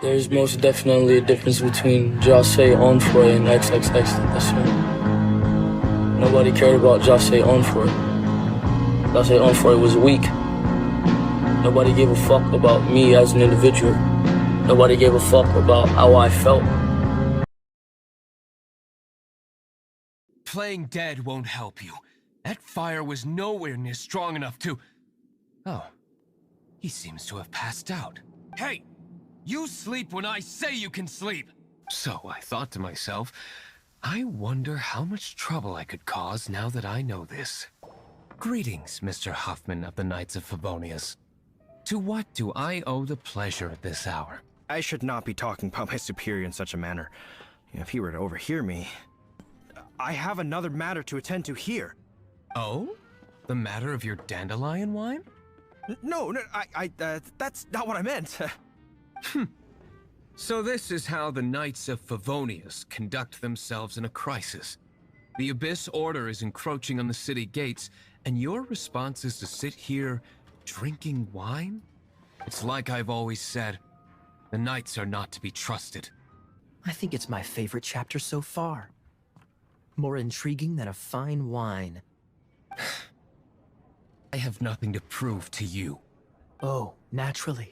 There's most definitely a difference between Jose Onfroy and XXX. Nobody cared about Jose Onfroy. Jose Onfroy was weak. Nobody gave a fuck about me as an individual. Nobody gave a fuck about how I felt. Playing dead won't help you. That fire was nowhere near strong enough to... Oh. He seems to have passed out. Hey! You sleep when I say you can sleep! So I thought to myself, I wonder how much trouble I could cause now that I know this. Greetings, Mr. Huffman of the Knights of Favonius. To what do I owe the pleasure at this hour? I should not be talking about my superior in such a manner. If he were to overhear me... I have another matter to attend to here. Oh? The matter of your dandelion wine? No, that's not what I meant. So this is how the Knights of Favonius conduct themselves in a crisis. The Abyss Order is encroaching on the city gates, and your response is to sit here drinking wine? It's like I've always said, the Knights are not to be trusted. I think it's my favorite chapter so far. More intriguing than a fine wine. I have nothing to prove to you. Oh, naturally.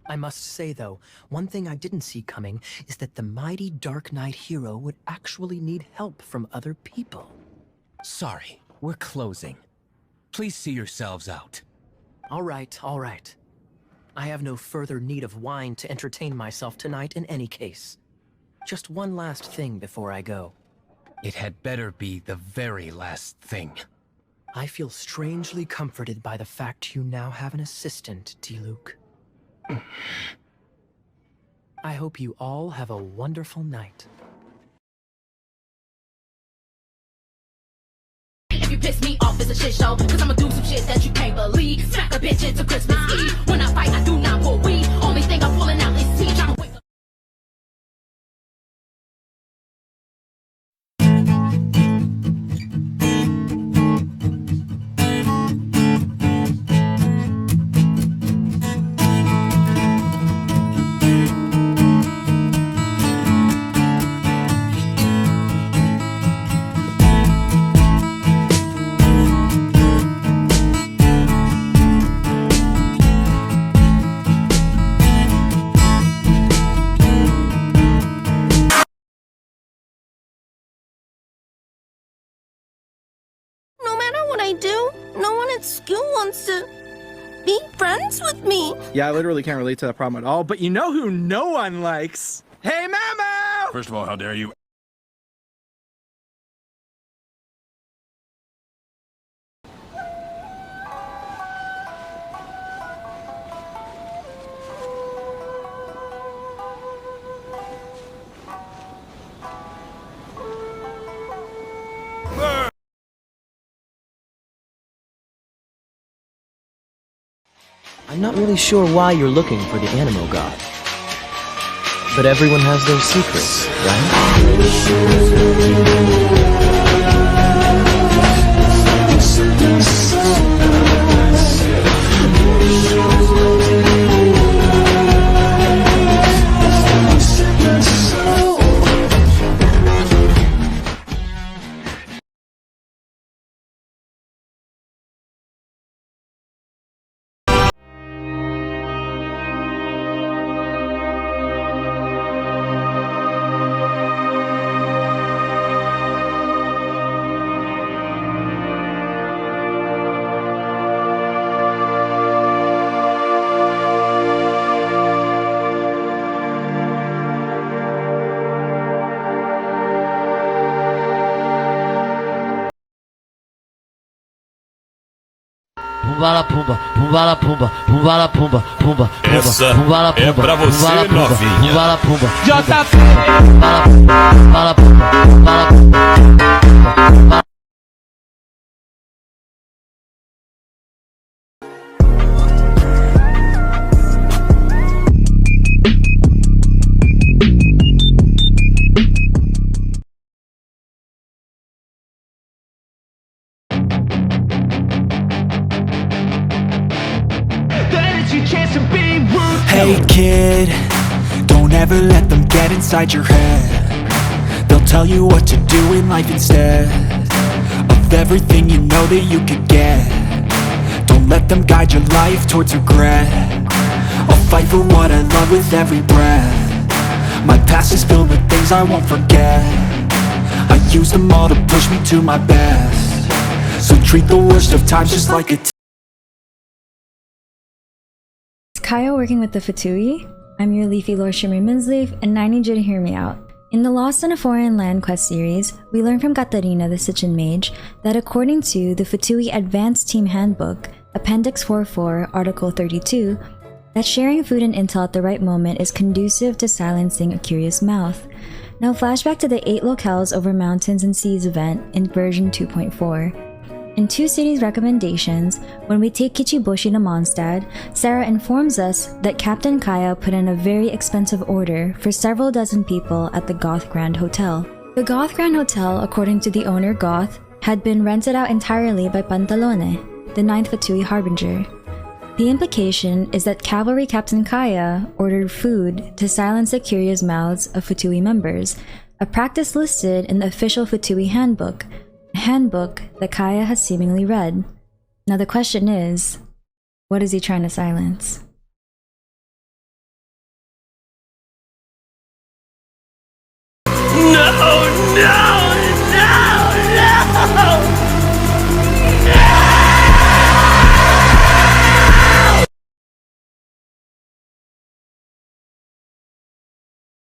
I must say, though, one thing I didn't see coming is that the mighty Dark Knight hero would actually need help from other people. Sorry, we're closing. Please see yourselves out. All right, all right. I have no further need of wine to entertain myself tonight in any case. Just one last thing before I go. It had better be the very last thing. I feel strangely comforted by the fact you now have an assistant, Diluc. I hope you all have a wonderful night. If you piss me off, it's a shit show. Cause I'ma do some shit that you can't believe. Smack a bitch into Christmas Eve. When I fight, I do not pull weed. Only thing I'm pulling out is tea. Trying to wake up. No one at school wants to be friends with me. Yeah, I literally can't relate to that problem at all, but you know who no one likes? Hey, Mamo! First of all, how dare you? I'm not really sure why you're looking for the Animo God. But everyone has their secrets, Essa é pra você, novinha. Hey kid, don't never let them get inside your head. They'll tell you what to do in life instead of everything you know that you could get. Don't let them guide your life towards regret. I'll fight for what I love with every breath. My past is filled with things I won't forget. I use them all to push me to my best. So treat the worst of times just like a Is Kaeya working with the Fatui? I'm your leafy Lord Shimmery Minsleaf, and I need you to hear me out. In the Lost in a Foreign Land quest series, we learn from Katarina the Sitchin Mage that according to the Fatui Advanced Team Handbook, Appendix 44, Article 32, that sharing food and intel at the right moment is conducive to silencing a curious mouth. Now flashback to the 8 locales over mountains and seas event in version 2.4. In 2 Cities recommendations, when we take Kichiboshi to Mondstadt, Sarah informs us that Captain Kaeya put in a very expensive order for several dozen people at the Goth Grand Hotel. The Goth Grand Hotel, according to the owner Goth, had been rented out entirely by Pantalone, the 9th Fatui Harbinger. The implication is that Cavalry Captain Kaeya ordered food to silence the curious mouths of Fatui members, a practice listed in the official Fatui handbook, a handbook that Kaeya has seemingly read. Now the question is, what is he trying to silence?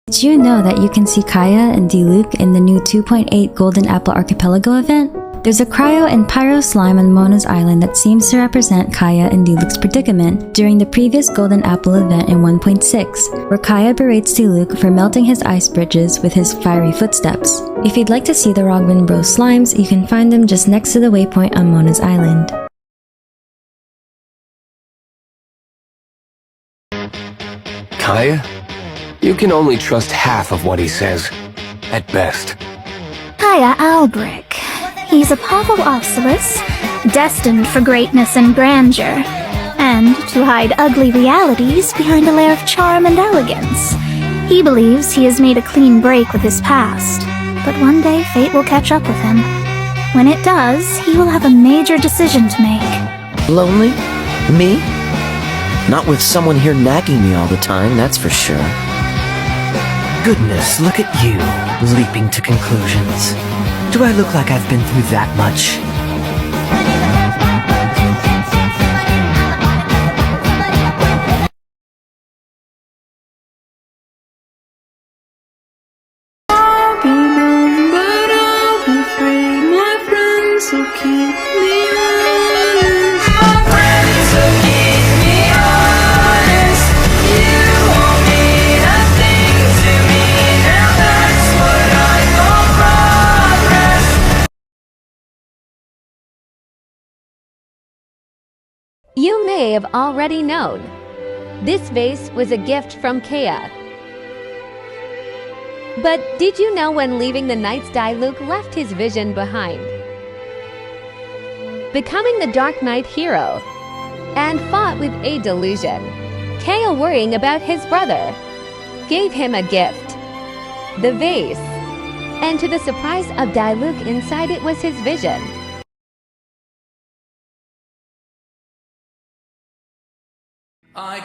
Did you know that you can see Kaeya and Diluc in the new 2.8 Golden Apple Archipelago event? There's a cryo and pyro slime on Mona's Island that seems to represent Kaeya and Diluc's predicament during the previous Golden Apple event in 1.6, where Kaeya berates Diluc for melting his ice bridges with his fiery footsteps. If you'd like to see the Rogman Bros slimes, you can find them just next to the waypoint on Mona's Island. Kaeya? You can only trust half of what he says, at best. Kaeya Albrick. He's a powerful Ocelus, destined for greatness and grandeur, and to hide ugly realities behind a layer of charm and elegance. He believes he has made a clean break with his past, but one day fate will catch up with him. When it does, he will have a major decision to make. Lonely? Me? Not with someone here nagging me all the time, that's for sure. Goodness, look at you, leaping to conclusions. Do I look like I've been through that much? I'll be numb, but I'll be free. My friends will keep me honest. My friends will keep me honest. You won't mean a thing to me. Now that's what I call progress. You may have already known. This vase was a gift from Kaeya. But did you know when leaving the Night's Diluc left his vision behind? Becoming the Dark Knight hero, and fought with a delusion. Kaeya, worrying about his brother, gave him a gift, the vase, and to the surprise of Diluc, inside it was his vision. I